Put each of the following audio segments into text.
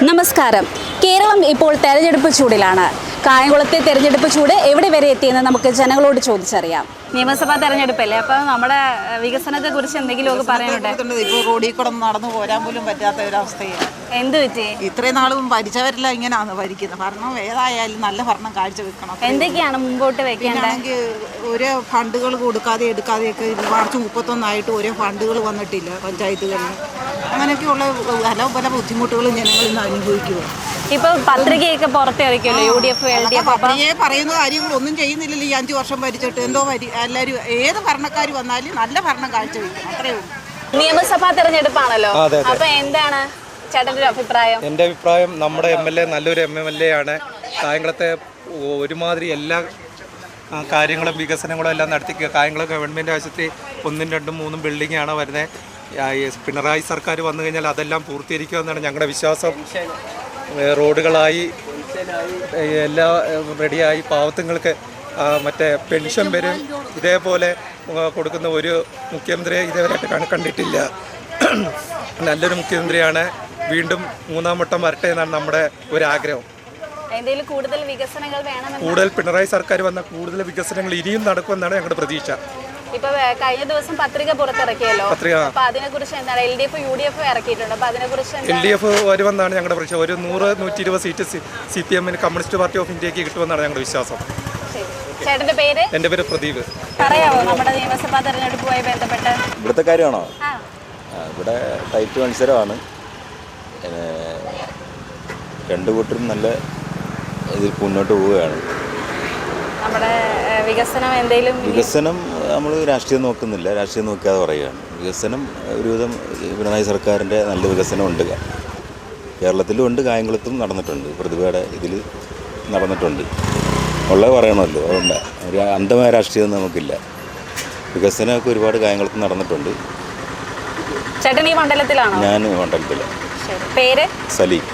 നമസ്കാരം. കേരളം ഇപ്പോൾ തെരഞ്ഞെടുപ്പ് ചൂടിലാണ്. കായംകുളത്തെ തെരഞ്ഞെടുപ്പ് ചൂട് എവിടെ വരെ എത്തിയെന്ന് നമുക്ക് ജനങ്ങളോട് ചോദിച്ചറിയാം. നിയമസഭാ തെരഞ്ഞെടുപ്പല്ലേ, അപ്പോൾ നമ്മുടെ വികസനത്തെ കുറിച്ച് എന്തെങ്കിലുമൊക്കെ പറയാനുണ്ട്? ഇപ്പോൾ റോഡിൽ കൂടെ നടന്നു പോരാൻ പോലും പറ്റാത്ത ഒരവസ്ഥയാണ്. എന്ത് പറ്റി? ഇത്രയും നാളും ഭരിച്ചവരെല്ലാം ഇങ്ങനെയാണ് ഭരിക്കുന്നത്. ഭരണം ഏതായാലും നല്ല ഭരണം കാഴ്ചവെക്കണം. എന്തൊക്കെയാണ് മുമ്പോട്ട് വെക്കേണ്ടത്? ഓരോ ഫണ്ടുകൾ കൊടുക്കാതെ എടുക്കാതെയൊക്കെ മാർച്ച് 31 ഓരോ ഫണ്ടുകൾ വന്നിട്ടില്ല പഞ്ചായത്തുകളിൽ. അങ്ങനെയൊക്കെയുള്ള പല ബുദ്ധിമുട്ടുകളും ജനങ്ങൾ ഇന്ന് അനുഭവിക്കുക. ഇപ്പൊ പത്രികയൊക്കെ പുറത്തിറക്കിയല്ലോ UDF LDF. പത്രികയെ പറയുന്ന കാര്യങ്ങളൊന്നും ചെയ്യുന്നില്ലല്ലോ ഈ 5 വർഷം ഭരിച്ചിട്ട്. എല്ലാവരും ഏത് ഭരണക്കാർ വന്നാലും നല്ല ഭരണം കാഴ്ചവെക്കണം, അത്രയേ ഉള്ളൂ. നിയമസഭാ തെരഞ്ഞെടുപ്പാണല്ലോ, അപ്പൊ എന്താണ് ചേട്ടൻ്റെ അഭിപ്രായം? എൻ്റെ അഭിപ്രായം, നമ്മുടെ MLA നല്ലൊരു MLA ആണ്. കായംകുളത്തെ ഒരുമാതിരി എല്ലാ കാര്യങ്ങളും വികസനങ്ങളും എല്ലാം നടത്തിക്കുക. കായംകുളം ഗവൺമെൻറ് ആശുപത്രി 1, 2, 3 ബിൽഡിങ്ങാണ് വരുന്നത്. പിണറായി സർക്കാർ വന്നു കഴിഞ്ഞാൽ അതെല്ലാം പൂർത്തീകരിക്കുമെന്നാണ് ഞങ്ങളുടെ വിശ്വാസം. റോഡുകളായി എല്ലാം റെഡിയായി, പാവത്തുങ്ങൾക്ക് മറ്റേ പെൻഷൻ വരും. ഇതേപോലെ കൊടുക്കുന്ന ഒരു മുഖ്യമന്ത്രിയെ ഇതേവരെയായിട്ട് കണ്ടിട്ടില്ല. നല്ലൊരു മുഖ്യമന്ത്രിയാണ്. വീണ്ടും 3-ാം വട്ടം വരട്ടെ എന്നാണ് നമ്മുടെ ഒരാഗ്രഹം. കൂടുതൽ വികസനങ്ങൾ വേണം. കൂടുതൽ പിണറായി സർക്കാർ വന്ന കൂടുതൽ വികസനങ്ങൾ ഇനിയും നടക്കുമെന്നാണ് ഞങ്ങളുടെ പ്രതീക്ഷ. ഇപ്പൊ കഴിഞ്ഞ ദിവസം പത്രിക പുറത്തിറക്കിയല്ലോ, അപ്പൊ അതിനെക്കുറിച്ച് എന്താണ്? LDF UDF ഇറക്കിയിട്ടുണ്ട്, അപ്പൊ അതിനെക്കുറിച്ച് LDF വരുമെന്നാണ് ഞങ്ങളുടെ പ്രതീക്ഷ. ഒരു 100-120 seat CPM communist party of ഇന്ത്യക്ക് കിട്ടുമെന്നാണ് ഞങ്ങളുടെ വിശ്വാസം. ചേട്ടന്റെ പേര്? എൻ്റെ പേര് പ്രദീപ്. പറയാമോ നമ്മുടെ നിയമസഭാ തെരഞ്ഞെടുപ്പുമായി ബന്ധപ്പെട്ട്? ഇവിടുത്തെ കാര്യമാണോ? ഇവിടെ ടൈറ്റ് മത്സരമാണ്. രണ്ടു കൂട്ടരും നല്ല ഇതിൽ മുന്നോട്ട് പോവുകയാണ്. നമ്മുടെ വികസനം നമ്മൾ രാഷ്ട്രീയം നോക്കുന്നില്ല, രാഷ്ട്രീയം നോക്കാതെ പറയുകയാണ്. വികസനം ഒരുവിധം പിണറായി സർക്കാരിൻ്റെ നല്ല വികസനം ഉണ്ട്. കേരളത്തിലും ഉണ്ട്, കായംകുളത്തും നടന്നിട്ടുണ്ട്, പ്രതിഭയുടെ ഇതിൽ നടന്നിട്ടുണ്ട്. ഉള്ളത് പറയണമല്ലോ, അതുകൊണ്ട് ഒരു അന്ധമായ രാഷ്ട്രീയം നമുക്കില്ല. വികസനമൊക്കെ ഒരുപാട് കായംകുളത്ത് നടന്നിട്ടുണ്ട്. ചേട്ടൻ ഈ മണ്ഡലത്തിലാണോ? ഞാൻ മണ്ഡലത്തിലാണ്. പേര്? സലീം.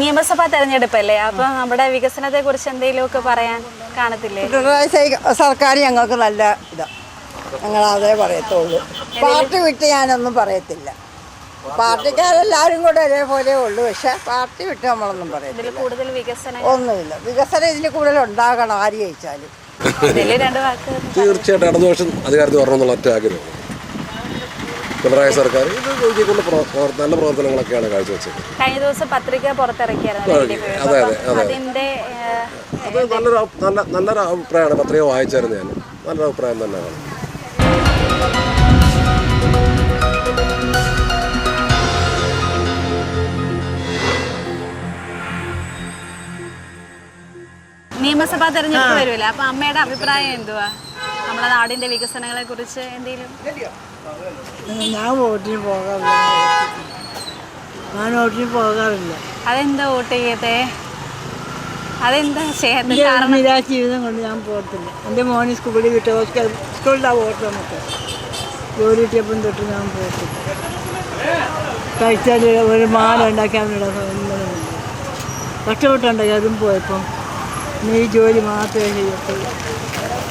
നിയമസഭാ തെരഞ്ഞെടുപ്പല്ലേ, അപ്പൊ നമ്മുടെ വികസനത്തെ കുറിച്ച് എന്തെങ്കിലുമൊക്കെ പറയാൻ കാണത്തില്ലേ? പിണറായി സർക്കാർ ഞങ്ങൾക്ക് നല്ല ഇതാണ്, ഞങ്ങൾ അതേ പറയത്തുള്ളൂ. പാർട്ടി വിട്ട് ഞാനൊന്നും പറയത്തില്ല. പാർട്ടിക്കാരെല്ലാവരും കൂടെ ഒരേപോലെ ഉള്ളൂ, പക്ഷെ പാർട്ടി വിട്ട് നമ്മളൊന്നും പറയത്തില്ല. കൂടുതൽ വികസനം ഒന്നുമില്ല. വികസനം ഇതിന് കൂടുതൽ ഉണ്ടാകണം, ആര് ജയിച്ചാലും. തീർച്ചയായിട്ടും അടുത്ത വർഷം അധികാരത്തിൽ വരണമെന്നുള്ള ഒറ്റ ആഗ്രഹം. പിണറായി സർക്കാർ നല്ല പ്രവർത്തനങ്ങളൊക്കെയാണ് കാഴ്ചവെച്ചത്. കഴിഞ്ഞ ദിവസം പത്രിക പുറത്തിറക്കിയായിരുന്നു. അത് നല്ലൊരു അഭിപ്രായമാണ്. പത്രിക വായിച്ചായിരുന്നു ഞാൻ. നല്ലൊരു അഭിപ്രായം തന്നെയാണ്. നിയമസഭാ തെരഞ്ഞെടുപ്പ് വരുമല്ലേ, അപ്പൊ അമ്മയുടെ അഭിപ്രായം എന്തുവാ നമ്മുടെ നാടിന്റെ വികസനങ്ങളെ കുറിച്ച് എന്തെങ്കിലും? ഞാൻ വോട്ടിന് പോകാറില്ല. അതെന്താ വോട്ട് ചെയ്യത്തെ? അതെന്താ ചെയ്യാത്ത കാരണം? നിരാശ ജീവിതം കൊണ്ട് ഞാൻ പോകത്തില്ല. എൻ്റെ മോന് സ്കൂളിൽ വിട്ട് സ്കൂളിലാണ് വോട്ട് നമുക്ക്. ജോലി കിട്ടിയപ്പം തൊട്ട് ഞാൻ പോകത്തില്ല. കഴിച്ചാൽ ഒരു മാല ഉണ്ടാക്കാനുള്ള കഷ്ടപ്പെട്ടുണ്ടാക്കി അതും പോയപ്പം നീ ജോലി മാത്രമേ ചെയ്യത്തുള്ളൂ.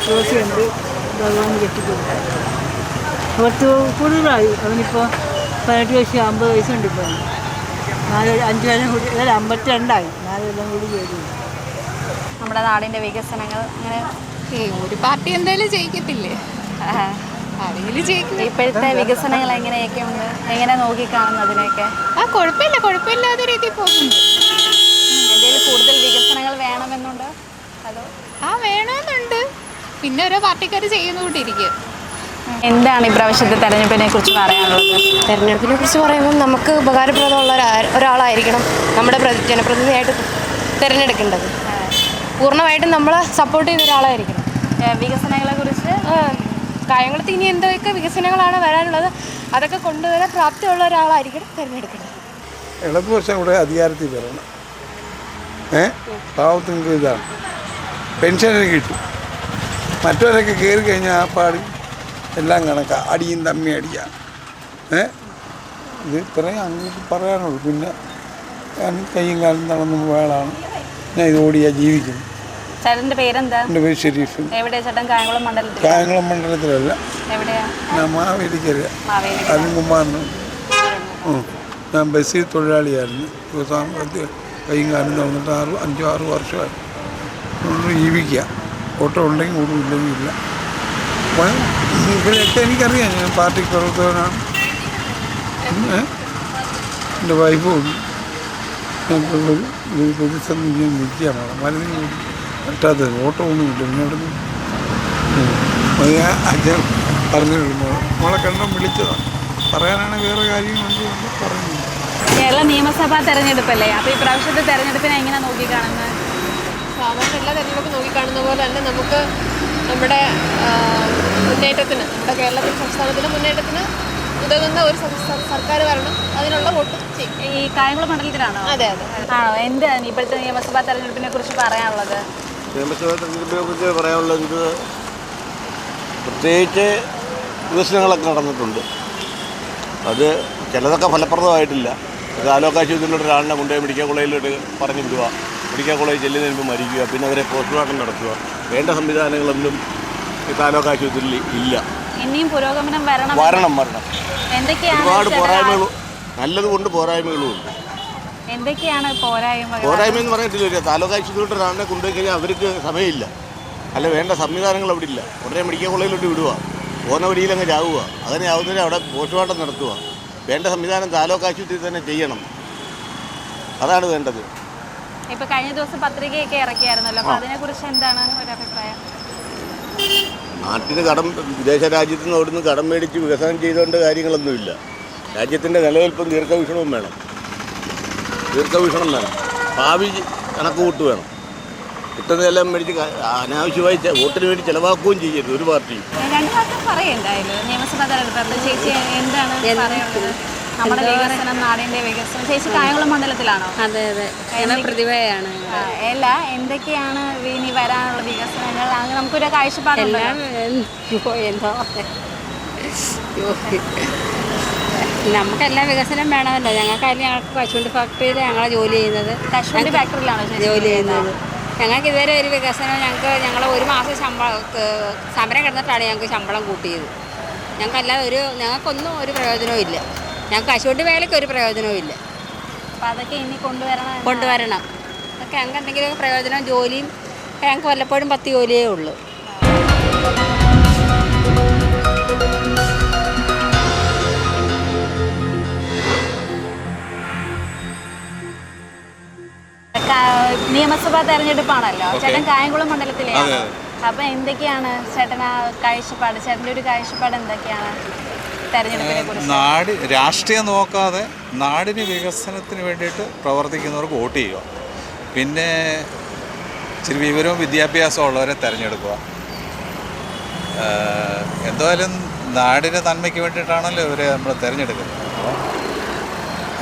ജോസിയുണ്ട്, ഭഗവാൻ കെട്ടിക്കൊടുക്കും. കുറച്ച് കൂടുതലായി. അവനിപ്പോൾ 18 വയസ്സ് 50 വയസ്സുണ്ട്. ഇപ്പോൾ 5 കൊല്ലം കൂടി 52 4 കൊല്ലം കൂടി ജോലി. നമ്മുടെ നാടിന്റെ വികസനങ്ങൾ അങ്ങനെ ഒരു പാർട്ടി എന്തായാലും ജയിക്കത്തില്ലേ? ഇപ്പോഴത്തെ വികസനങ്ങൾ എങ്ങനെയൊക്കെ ഉണ്ട്, എങ്ങനെ നോക്കിക്കാണുന്നു അതിനെയൊക്കെ? കുഴപ്പമില്ലാത്ത രീതിയിൽ പോകുന്നുണ്ട്. എന്തെങ്കിലും കൂടുതൽ വികസനങ്ങൾ വേണമെന്നുണ്ടോ? അതോ? വേണമെന്നുണ്ട്. പിന്നെ ഓരോ പാർട്ടിക്കാർ ചെയ്യുന്നുകൊണ്ടിരിക്കും. എന്താണ് ഈ പ്രാവശ്യത്തെ തെരഞ്ഞെടുപ്പിനെ കുറിച്ച് പറയാനുള്ളത്? തെരഞ്ഞെടുപ്പിനെ കുറിച്ച് പറയുമ്പോൾ നമുക്ക് ഉപകാരപ്രദമുള്ള ഒരാളായിരിക്കണം നമ്മുടെ ജനപ്രതിനിധിയായിട്ട് തിരഞ്ഞെടുക്കേണ്ടത്. പൂർണ്ണമായിട്ടും നമ്മളെ സപ്പോർട്ട് ചെയ്യുന്ന ഒരാളായിരിക്കണം. വികസനങ്ങളെ കുറിച്ച് കായംകുളത്ത് ഇനി എന്തൊക്കെ വികസനങ്ങളാണ് വരാനുള്ളത് അതൊക്കെ കൊണ്ടുവരാൻ പ്രാപ്തിയുള്ള ഒരാളായിരിക്കണം തിരഞ്ഞെടുക്കേണ്ടത്. ഇടതുപക്ഷം ഇവിടെ അധികാരത്തിൽ വരണം. പാവത്തിന് ഇതാണ്, പെൻഷനൊക്കെ കിട്ടും. മറ്റവരൊക്കെ കയറി കഴിഞ്ഞാൽ ആ പാടി എല്ലാം കണക്കാണ്, അടിയും തമ്മി അടിയാ. ഇത് ഇത്രയും അങ്ങോട്ട് പറയാനുള്ളൂ. പിന്നെ ഞാൻ കയ്യും കാലം നടന്നു പോയാളാണ്. ഞാൻ ഇത് ഓടിയാ ജീവിക്കുന്നു. ചേട്ടൻ്റെ പേരെന്താ? എൻ്റെ പേര് ഷെരീഫ്. എവിടെയാ ചേട്ടൻ? കായംകുളം മണ്ഡലത്തിൽ? കായംകുളം മണ്ഡലത്തിലല്ല, എവിടെയാ? ഞാൻ മാവേലിക്കര അരുൺകുമാറിന്. ഞാൻ ബസ്സിൽ തൊഴിലാളിയായിരുന്നു. കൈയും കാലം തന്നിട്ട് 5-6 വർഷമായി ജീവിക്കുക. ഓട്ടോ ഉണ്ടെങ്കിൽ കൂടും, ഇല്ലെങ്കിൽ ഇല്ല. അപ്പോൾ ഇവരെയൊക്കെ എനിക്കറിയാം. ഞാൻ പാർട്ടി പ്രവർത്തകനാണ്. എൻ്റെ വൈഫും ഉണ്ട്. ഞങ്ങൾക്കുള്ളൊരു പ്രതിസന്ധി ഇങ്ങനെ നിൽക്കുകയാണ്. മരുന്നിന് പറ്റാത്തത് ഓട്ടോ ഒന്നുമില്ല. പിന്നെ അവിടെ നിന്ന് ഞാൻ അച്ഛൻ പറഞ്ഞിരുന്നു, മോളെ കണ്ടും വിളിച്ചതാണ്. പറയാനാണെങ്കിൽ വേറെ കാര്യങ്ങളുണ്ട് പറയുന്നു. കേരള നിയമസഭാ തെരഞ്ഞെടുപ്പല്ലേ, അപ്പോൾ ഈ പ്രാവശ്യത്തെ തെരഞ്ഞെടുപ്പിനെ എങ്ങനെ നോക്കിക്കാണുന്നത്? സാധാരണ എല്ലാ തെരഞ്ഞെടുപ്പും നോക്കിക്കാണുന്ന പോലെ തന്നെ നമുക്ക് നമ്മുടെ മുന്നേറ്റത്തിന്, നമ്മുടെ കേരളത്തിൽ സംസ്ഥാനത്തിൻ്റെ മുന്നേറ്റത്തിന് ഉതകുന്ന ഒരു സർക്കാർ വരണം. അതിനുള്ള വോട്ട് ചെയ്യും. ഈ കായംകുളം മണ്ഡലത്തിലാണോ? അതെ അതെ. ആണോ? എന്താണ് ഇപ്പോഴത്തെ നിയമസഭാ തെരഞ്ഞെടുപ്പിനെ കുറിച്ച് പറയാനുള്ളത്? നിയമസഭാ തെരഞ്ഞെടുപ്പിനെ കുറിച്ച് പറയാനുള്ളത് പ്രത്യേകിച്ച് വികസനങ്ങളൊക്കെ നടന്നിട്ടുണ്ട്. അത് ചിലതൊക്കെ ഫലപ്രദമായിട്ടില്ല. താലൂക്കാശുപത്രിയിലുള്ള ഒരാളിനെ കൊണ്ടുപോയി മെഡിക്കൽ കോളേജിലോട്ട് പറഞ്ഞു വിടുക, മെഡിക്കൽ കോളേജ് ചെല്ലുന്നതിന് മുമ്പ് മരിക്കുക, പിന്നെ അവരെ പോസ്റ്റ്മോർട്ടം നടത്തുക. വേണ്ട സംവിധാനങ്ങളൊന്നും ഈ താലൂക്കാശുപത്രിയിൽ ഇല്ല. ഇനിയും പുരോഗമനം വരണം. എന്തൊക്കെയാണ് ഒരുപാട് പോരായ്മകളും നല്ലതുകൊണ്ട് പോരായ്മകളും ഉണ്ട്. എന്തൊക്കെയാണ് പോരായ്മയെന്ന് പറഞ്ഞിട്ടില്ല. താലൂക്കാശുപത്രിയിലോട്ട് ഒരാളിനെ കൊണ്ടുപോയി കഴിഞ്ഞാൽ അവർക്ക് സമയമില്ല. അല്ല, വേണ്ട സംവിധാനങ്ങൾ അവിടെ ഇല്ല. ഉടനെ മെഡിക്കൽ കോളേജിലോട്ട് വിടുക, പോകുന്ന വഴിയിൽ അങ്ങ് ചാവുക, അങ്ങനെ ആവുന്നതിന് അവിടെ പോസ്റ്റ്മോർട്ടം നടത്തുക. വേണ്ട സംവിധാനം താലൂക്ക് ആശുപത്രിയിൽ തന്നെ ചെയ്യണം. അതാണ് വേണ്ടത്. ഇപ്പൊ കഴിഞ്ഞ ദിവസം പത്രികയൊക്കെ ഇറക്കിയായിരുന്നല്ലോ, അപ്പൊ അതിനെക്കുറിച്ച് എന്താണ് ഒരു അഭിപ്രായം? നാട്ടിന് വിദേശ രാജ്യത്തു നിന്ന് അവിടുന്ന് കടം മേടിച്ച് വികസനം ചെയ്തുകൊണ്ട് കാര്യങ്ങളൊന്നുമില്ല. രാജ്യത്തിൻ്റെ നിലനിൽപ്പും ദീർഘവീക്ഷണവും വേണം. ഭാവി കണക്കുകൂട്ട് വേണം. കിട്ടുന്നതെല്ലാം മേടിച്ച് അനാവശ്യമായി വോട്ടിന് വേണ്ടി ചിലവാക്കുകയും ചെയ്യരുത് ഒരു പാർട്ടിയും. രണ്ടു വാക്കും പറയണ്ടായാലും നിയമസഭാ തെരഞ്ഞെടുപ്പ് ചേച്ചി എന്താണ് പറയുന്നത്? നമ്മുടെ വികസനം, നാടിന്റെ വികസനം. ചേച്ചി കായംകുളം മണ്ഡലത്തിലാണോ? അതെ അതെ, പ്രതിഭയാണ്. അല്ല, എന്തൊക്കെയാണ് ഇനി വരാനുള്ള വികസനങ്ങൾ? അങ്ങനെ നമുക്കൊരു കാഴ്ചപ്പാടുണ്ടോ? എന്തോ നമുക്കെല്ലാം വികസനം വേണമല്ലോ. ഞങ്ങൾക്ക് കശുവണ്ടി ഫാക്ടറിയിൽ ഞങ്ങളെ ജോലി ചെയ്യുന്നത്. കശുവണ്ടി ഫാക്ടറിയിലാണോ ജോലി ചെയ്യുന്നത്? ഞങ്ങൾക്ക് ഇതുവരെ ഒരു വികസനം ഞങ്ങൾ ഒരു മാസം സമരം കിടന്നിട്ടാണ് ഞങ്ങൾക്ക് ശമ്പളം കൂട്ടിയത്. ഞങ്ങൾക്കല്ലാതെ ഞങ്ങൾക്കൊന്നും ഒരു പ്രയോജനവും ഇല്ല. ഞങ്ങൾക്ക് കശുവണ്ടി വേലയ്ക്ക് ഒരു പ്രയോജനവും ഇല്ല. അപ്പം അതൊക്കെ ഇനി കൊണ്ടുവരണം. അതൊക്കെ ഞങ്ങൾക്ക് എന്തെങ്കിലും പ്രയോജനം, ജോലിയും ഞങ്ങൾക്ക് വല്ലപ്പോഴും 10 ജോലിയേ ഉള്ളൂ. നിയമസഭാ തെരഞ്ഞെടുപ്പാണല്ലോ. ചേട്ടൻ കായംകുളം മണ്ഡലത്തിലെയാണ്. അപ്പൊ എന്തൊക്കെയാണ് ചേട്ടൻ്റെ ഒരു കാഴ്ചപ്പാട് എന്തൊക്കെയാണ് തെരഞ്ഞെടുപ്പിനെ കുറിച്ച്? രാഷ്ട്രീയം നോക്കാതെ നാടിന് വികസനത്തിന് വേണ്ടിയിട്ട് പ്രവർത്തിക്കുന്നവർക്ക് വോട്ട് ചെയ്യുക. പിന്നെ ഇച്ചിരി വിവരവും വിദ്യാഭ്യാസവും ഉള്ളവരെ തിരഞ്ഞെടുക്കുക. എന്തായാലും നാടിൻ്റെ നന്മയ്ക്ക് വേണ്ടിയിട്ടാണല്ലോ ഇവരെ നമ്മൾ തിരഞ്ഞെടുക്കുന്നത്.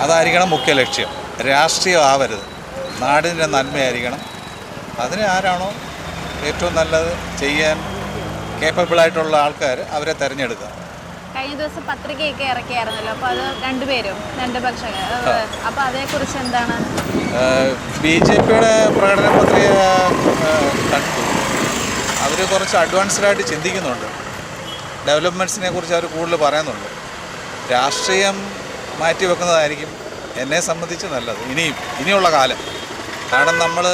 അതായിരിക്കണം മുഖ്യ ലക്ഷ്യം. രാഷ്ട്രീയം ആവരുത്, നാടിൻ്റെ നന്മയായിരിക്കണം. അതിന് ആരാണോ ഏറ്റവും നല്ലത് ചെയ്യാൻ കേപ്പബിളായിട്ടുള്ള ആൾക്കാർ അവരെ തിരഞ്ഞെടുക്കുക. കഴിഞ്ഞ ദിവസം പത്രികയൊക്കെ ഇറക്കിയായിരുന്നല്ലോ, അപ്പോൾ അത് രണ്ട് പക്ഷം. അപ്പോൾ അതേക്കുറിച്ച് എന്താണ്? BJPയുടെ പ്രകടന പത്രിക കണ്ടു. അവർ കുറച്ച് അഡ്വാൻസ്ഡായിട്ട് ചിന്തിക്കുന്നുണ്ട്. ഡെവലപ്മെൻറ്റ്സിനെ കുറിച്ച് അവർ കൂടുതൽ പറയുന്നുണ്ട്. രാഷ്ട്രീയം മാറ്റിവെക്കുന്നതായിരിക്കും എന്നെ സംബന്ധിച്ച് നല്ലത് ഇനിയുള്ള കാലം. കാരണം നമ്മൾ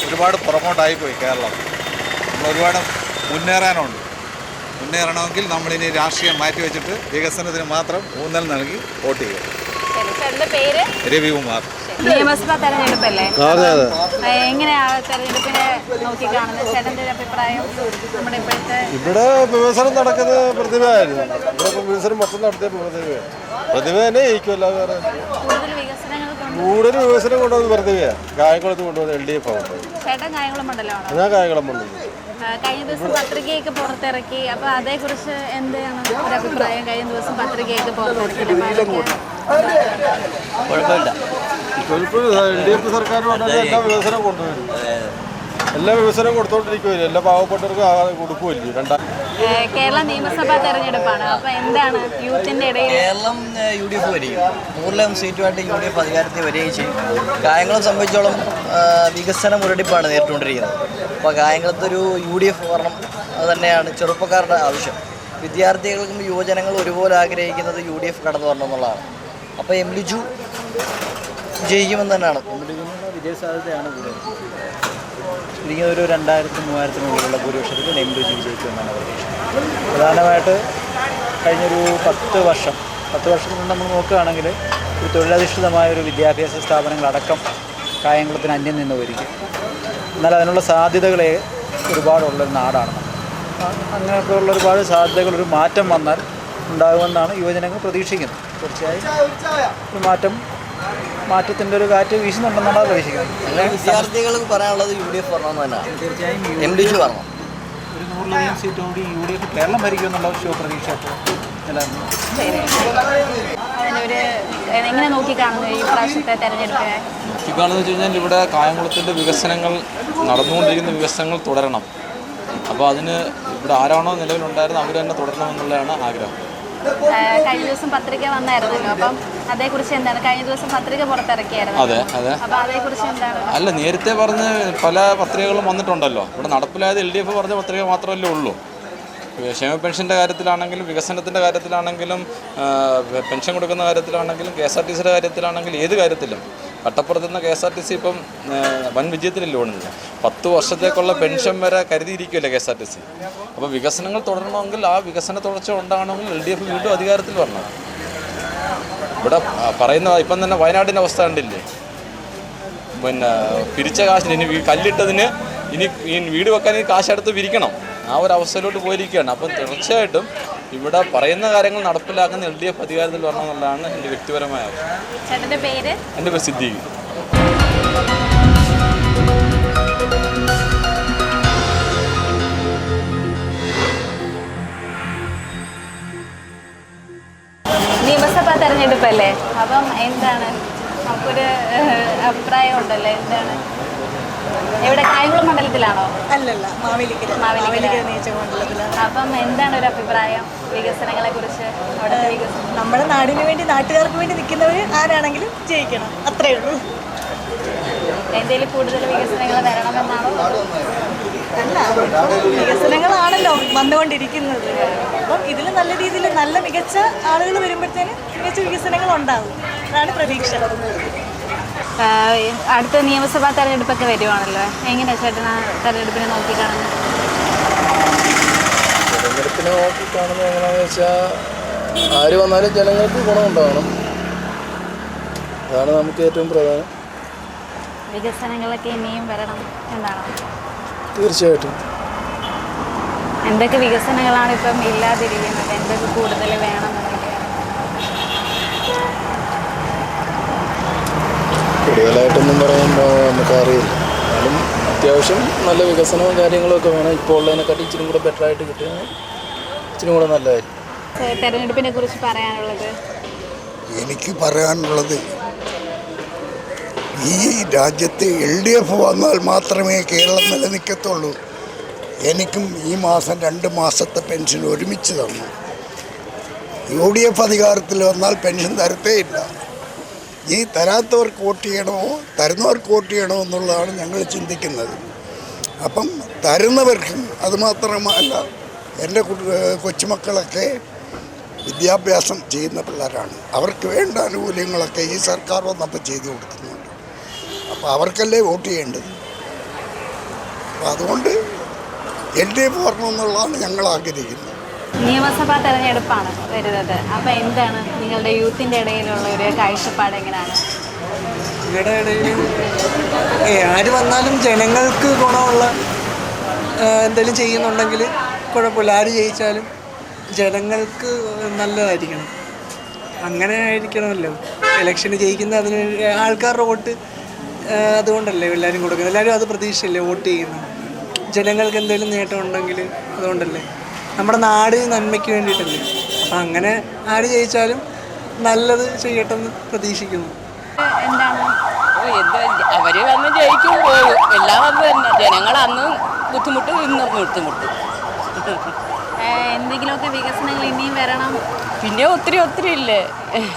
ഒരുപാട് പുറകോട്ടായിപ്പോയി കേരളം. നമ്മൾ ഒരുപാട് മുന്നേറണമെങ്കിൽ നമ്മളിനി രാഷ്ട്രീയം മാറ്റിവെച്ചിട്ട് വികസനത്തിന് മാത്രം ഊന്നൽ നൽകി വോട്ട് ചെയ്യുക. രവികുമാർ. നിയമസഭാ തെരഞ്ഞെടുപ്പല്ലേ, എങ്ങനെയാണ് തെരഞ്ഞെടുപ്പിനെ നോക്കി കാണുന്നത്? ചേട്ടൻ്റെ ഒരു അഭിപ്രായം? നമ്മുടെ ഇവിടെ വികസനം നടക്കുന്നത് പ്രതിഭയായിരുന്നു. ഇവിടെ വികസനം മൊത്തം നടത്തിയ പ്രതിഭ തന്നെ ജയിക്കുമല്ല. വേറെ കൂടുതൽ വികസനം കൊണ്ടുവന്നത് പ്രതിഭയാണ്. കായംകുളത്ത് കൊണ്ടുവന്നത് LDF ആണ്. ചേട്ടൻ കായംകുളം മണ്ഡലമാണോ? ഞാൻ കായംകുളം മണ്ഡലം. കഴിഞ്ഞ ദിവസം പത്രികയൊക്കെ പുറത്തിറക്കി. അപ്പോൾ അതേക്കുറിച്ച് എന്താണ് ഒരു അഭിപ്രായം? കഴിഞ്ഞ ദിവസം പത്രികയൊക്കെ പുറത്തിറക്കി. കുഴപ്പമില്ല. LDF സർക്കാർ എല്ലാ വികസനം കൊണ്ടുവരും. എല്ലാ വികസനം കൊടുത്തോണ്ടിരിക്കുമല്ലോ. എല്ലാ പാവപ്പെട്ടവർക്കും കൊടുക്കുമല്ലോ. കേരള നിയമസഭാ തെരഞ്ഞെടുപ്പാണ്. അപ്പോൾ എന്താണ് യൂത്തിൻ്റെ ഇടയിൽ? കേരളം UDF വരികയും 100 സീറ്റുമായിട്ട് UDF അധികാരത്തിൽ വരികയും ചെയ്യും. കായംകുളം സംബന്ധിച്ചോളം വികസന മുരടിപ്പാണ് നേരിട്ടുകൊണ്ടിരിക്കുന്നത്. അപ്പോൾ കായംകുളത്തൊരു UDF വരണം, അത് തന്നെയാണ് ചെറുപ്പക്കാരുടെ ആവശ്യം. വിദ്യാർത്ഥികൾക്കും യുവജനങ്ങൾ ഒരുപോലെ ആഗ്രഹിക്കുന്നത് UDF കടന്നു വരണം എന്നുള്ളതാണ്. അപ്പോൾ M. ലിജു ജയിക്കുമെന്ന് തന്നെയാണ്. വിജയസാധ്യതയാണ് കൂടുതൽ. ശരിക്കും ഒരു 2000-3000 ഭൂരിപക്ഷത്തിൽ നെഹ്റു വിജയിക്കുമെന്നാണ് പ്രതീക്ഷ. പ്രധാനമായിട്ട് കഴിഞ്ഞൊരു 10 വർഷത്തിൽ നിന്ന് നമ്മൾ നോക്കുകയാണെങ്കിൽ ഒരു തൊഴിലധിഷ്ഠിതമായ ഒരു വിദ്യാഭ്യാസ സ്ഥാപനങ്ങളടക്കം കായംകുളത്തിന് അന്യം നിന്ന് വരിക. എന്നാൽ അതിനുള്ള സാധ്യതകളെ ഒരുപാടുള്ളൊരു നാടാണ് നമ്മൾ. അങ്ങനെയൊക്കെ ഉള്ള ഒരുപാട് സാധ്യതകൾ, ഒരു മാറ്റം വന്നാൽ ഉണ്ടാകുമെന്നാണ് യുവജനങ്ങൾ പ്രതീക്ഷിക്കുന്നത്. തീർച്ചയായും ഒരു മാറ്റത്തിൻ്റെ ഒരു കാറ്റ് വീശുന്നുണ്ടെന്നാണ് പ്രതീക്ഷിക്കുന്നത്. വിദ്യാർത്ഥികൾക്ക് പറയാനുള്ളത് UDF വരണമെന്ന് തന്നെയാണ്. തീർച്ചയായും MDC വരണം. ഒരു 100-ലധികം സീറ്റോടി UDF കേരളം ഭരിക്കുമെന്നുള്ള പ്രതീക്ഷ അതിനൊരു എങ്ങനെ നോക്കിക്കാണുന്നു ഈ പ്രാവശ്യത്തെ തെരഞ്ഞെടുപ്പിനെ? നോക്കിക്കാണെന്ന് വെച്ച് കഴിഞ്ഞാൽ ഇവിടെ കായംകുളത്തിൻ്റെ വികസനങ്ങൾ നടന്നുകൊണ്ടിരിക്കുന്ന വികസനങ്ങൾ തുടരണം. അപ്പോൾ അതിന് ഇവിടെ ആരാണോ നിലവിലുണ്ടായിരുന്നത് അവർ തന്നെ തുടരണമെന്നുള്ളതാണ് ആഗ്രഹം. കഴിഞ്ഞ ദിവസം പത്രിക വന്നായിരുന്നല്ലോ, അപ്പം അതേക്കുറിച്ച് എന്താണ്? കഴിഞ്ഞ ദിവസം പത്രിക പുറത്തിറക്കിയായിരുന്നു. അതെ. അപ്പോൾ അതേക്കുറിച്ച് എന്താണ്? അല്ല, നേരത്തെ പറഞ്ഞ് പല പത്രികകളും വന്നിട്ടുണ്ടല്ലോ. ഇവിടെ നടപ്പിലായത് LDF പറഞ്ഞ പത്രിക മാത്രമല്ലേ ഉള്ളൂ. ക്ഷേമ പെൻഷൻ്റെ കാര്യത്തിലാണെങ്കിലും വികസനത്തിൻ്റെ കാര്യത്തിലാണെങ്കിലും പെൻഷൻ കൊടുക്കുന്ന കാര്യത്തിലാണെങ്കിലും KSRTCയുടെ കാര്യത്തിലാണെങ്കിലും ഏത് കാര്യത്തിലും കട്ടപ്പുറത്ത് നിന്ന് KSRTC ഇപ്പം വൻ വിജയത്തിലല്ലേ ഓടുന്നത്. 10 വർഷത്തേക്കുള്ള പെൻഷൻ വരെ കരുതിയിരിക്കുമല്ലേ KSRTC. അപ്പോൾ വികസനങ്ങൾ തുടരണമെങ്കിൽ ആ വികസന തുടർച്ച ഉണ്ടാകണമെങ്കിൽ LDF വീണ്ടും അധികാരത്തിൽ വരണം. ഇവിടെ പറയുന്ന ഇപ്പം തന്നെ വയനാടിൻ്റെ അവസ്ഥ കണ്ടില്ലേ? പിരിച്ച കാശിന് ഇനി കല്ലിട്ടതിന് ഇനി വീട് വെക്കാൻ ഈ കാശെടുത്ത് വിരിക്കണം. ആ ഒരു അവസ്ഥയിലോട്ട് പോയിരിക്കുകയാണ്. അപ്പം തീർച്ചയായിട്ടും ഇവിടെ പറയുന്ന കാര്യങ്ങൾ നടപ്പിലാക്കുന്ന LDF അധികാരത്തിൽ വരണം എന്നുള്ളതാണ് എൻ്റെ വ്യക്തിപരമായ ആവശ്യം. ചേട്ടൻ്റെ പേര്? എൻ്റെ പേര് സിദ്ദീഖ്. നിയമസഭാ തെരഞ്ഞെടുപ്പല്ലേ, അപ്പം എന്താണ് നമുക്കൊരു അഭിപ്രായം ഉണ്ടല്ലോ? എന്താണ് ഇവിടെ കായംകുളം മണ്ഡലത്തിലാണോ? അല്ലല്ല, മാവേലിക്കര നിയോജകമണ്ഡലത്തിലാണ്. അപ്പം എന്താണ് ഒരു അഭിപ്രായം വികസനങ്ങളെ കുറിച്ച്? അവിടുത്തെ വികസനം നമ്മുടെ നാടിന് വേണ്ടി, നാട്ടുകാർക്ക് വേണ്ടി നിൽക്കുന്നവർ ആരാണെങ്കിലും ജയിക്കണം, അത്രേ ഉള്ളൂ. എന്തെങ്കിലും കൂടുതൽ വികസനങ്ങൾ വരണമെന്നാണോ? അല്ല, വികസനങ്ങളാണല്ലോ വന്നുകൊണ്ടിരിക്കുന്നത്. അപ്പം ഇതിൽ നല്ല രീതിയിൽ നല്ല മികച്ച ആളുകൾ വരുമ്പോഴത്തേന് മികച്ച വികസനങ്ങൾ ഉണ്ടാകും. അതാണ് പ്രതീക്ഷ. അടുത്ത നിയമസഭാ തെരഞ്ഞെടുപ്പൊക്കെ വരുവാണല്ലോ, എങ്ങനെയാണ് ചേട്ടൻ ആ തെരഞ്ഞെടുപ്പിനെ നോക്കിക്കാണുന്നത്? തെരഞ്ഞെടുപ്പിനെ നോക്കിക്കാണുന്നത് എങ്ങനെയാണെന്ന് വെച്ചാൽ ആര് വന്നാലും ജനങ്ങൾക്ക് ഗുണമുണ്ടാകണം. അതാണ് നമുക്ക് ഏറ്റവും പ്രധാനം. വികസനങ്ങളൊക്കെ ഇനിയും വരണം എന്നാണ്? തീർച്ചയായിട്ടും. എന്തൊക്കെ വികസനങ്ങളാണ് ഇപ്പം ഇല്ലാതിരിക്കുന്നത്? എന്തൊക്കെ കൂടുതൽ വേണമെന്നൊക്കെ? കൂടുതലായിട്ടൊന്നും പറയുമ്പോൾ നമുക്കറിയില്ല. എന്നാലും അത്യാവശ്യം നല്ല വികസനവും കാര്യങ്ങളൊക്കെ വേണം. ഇപ്പോൾ ഉള്ളതിനെക്കാട്ടി ഇച്ചിരി കൂടെ ബെറ്ററായിട്ട് കിട്ടുകയാണെങ്കിൽ ഇച്ചിരി കൂടെ നല്ലതായിരിക്കും. തെരഞ്ഞെടുപ്പിനെ കുറിച്ച് പറയാനുള്ളത്? എനിക്ക് പറയാനുള്ളത്, ഈ രാജ്യത്ത് LDF വന്നാൽ മാത്രമേ കേരളം നിലനിൽക്കത്തുള്ളൂ. എനിക്കും ഈ മാസം 2 മാസത്തെ പെൻഷൻ ഒരുമിച്ച് തന്നു. UDF അധികാരത്തിൽ വന്നാൽ പെൻഷൻ തരത്തേയില്ല. ഈ തരാത്തവർക്ക് വോട്ട് ചെയ്യണമോ തരുന്നവർക്ക് വോട്ട് ചെയ്യണമോ എന്നുള്ളതാണ് ഞങ്ങൾ ചിന്തിക്കുന്നത്. അപ്പം തരുന്നവർക്കും, അതുമാത്രമല്ല എൻ്റെ കൊച്ചുമക്കളൊക്കെ വിദ്യാഭ്യാസം ചെയ്യുന്ന പിള്ളേരാണ്. അവർക്ക് വേണ്ട ആനുകൂല്യങ്ങളൊക്കെ ഈ സർക്കാർ വന്നപ്പോൾ ചെയ്തു കൊടുക്കുന്നുണ്ട്. അപ്പോൾ അവർക്കല്ലേ വോട്ട് ചെയ്യേണ്ടത്. അപ്പം അതുകൊണ്ട് LDF വരണമെന്നുള്ളതാണ് ഞങ്ങൾ ആഗ്രഹിക്കുന്നത്. നിയമസഭാ തെരഞ്ഞെടുപ്പാണ് വരുന്നത്. അപ്പോൾ എന്താണ് നിങ്ങളുടെ യൂത്തിൻ്റെ ഇടയിലുള്ള ഒരു കാഴ്ചപ്പാട് എങ്ങനെയാണ്? ഇവിടെ ഇടയിൽ ആര് വന്നാലും ജനങ്ങൾക്ക് ഗുണമുള്ള എന്തെങ്കിലും ചെയ്യുന്നുണ്ടെങ്കിൽ കുഴപ്പമില്ല. ആര് ജയിച്ചാലും ജനങ്ങൾക്ക് നല്ലതായിരിക്കണം. അങ്ങനെ ആയിരിക്കണമല്ലോ ഇലക്ഷന് ജയിക്കുന്ന. അതിന് ആൾക്കാരുടെ വോട്ട് അതുകൊണ്ടല്ലേ എല്ലാവരും കൊടുക്കുന്നത്. എല്ലാവരും അത് പ്രതീക്ഷയല്ലേ വോട്ട് ചെയ്യുന്നത്. ജനങ്ങൾക്ക് എന്തെങ്കിലും നേട്ടം ഉണ്ടെങ്കിൽ അതുകൊണ്ടല്ലേ, നമ്മുടെ നാട് നന്മയ്ക്ക് വേണ്ടിയിട്ടല്ലേ. അപ്പം അങ്ങനെ ആര് ജയിച്ചാലും നല്ലത് ചെയ്യട്ടെന്ന് പ്രതീക്ഷിക്കുന്നു. എന്താണ് അവർ വന്ന് ജയിക്കും പോകും, എല്ലാം വന്ന് തന്നെ. ജനങ്ങൾ അന്ന് ബുദ്ധിമുട്ട് ഇന്നും ബുദ്ധിമുട്ട്. എന്തെങ്കിലുമൊക്കെ വികസനങ്ങൾ ഇനിയും വരണം. പിന്നെ ഒത്തിരി ഒത്തിരി ഇല്ലേ.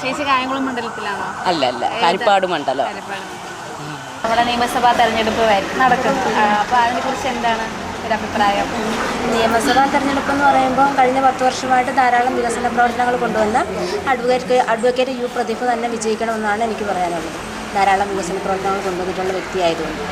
ചേച്ചി കായംകുളം മണ്ഡലത്തിലാണോ? അല്ല, കാരിപ്പാട് മണ്ഡലം. നമ്മുടെ നിയമസഭാ തെരഞ്ഞെടുപ്പ് നടക്കുന്നു. അപ്പോൾ അതിനെക്കുറിച്ച് എന്താണ്? ഒരു അഭിപ്രായം? നിയമസഭാ തെരഞ്ഞെടുപ്പ് എന്ന് പറയുമ്പോൾ കഴിഞ്ഞ 10 വർഷമായിട്ട് ധാരാളം വികസന പ്രവർത്തനങ്ങൾ കൊണ്ടുവന്ന അഡ്വക്കേറ്റ് യു പ്രദീപ് തന്നെ വിജയിക്കണമെന്നാണ് എനിക്ക് പറയാനുള്ളത്. ധാരാളം വികസന പ്രവർത്തനങ്ങൾ കൊണ്ടുവന്നിട്ടുള്ള വ്യക്തിയായതുകൊണ്ട്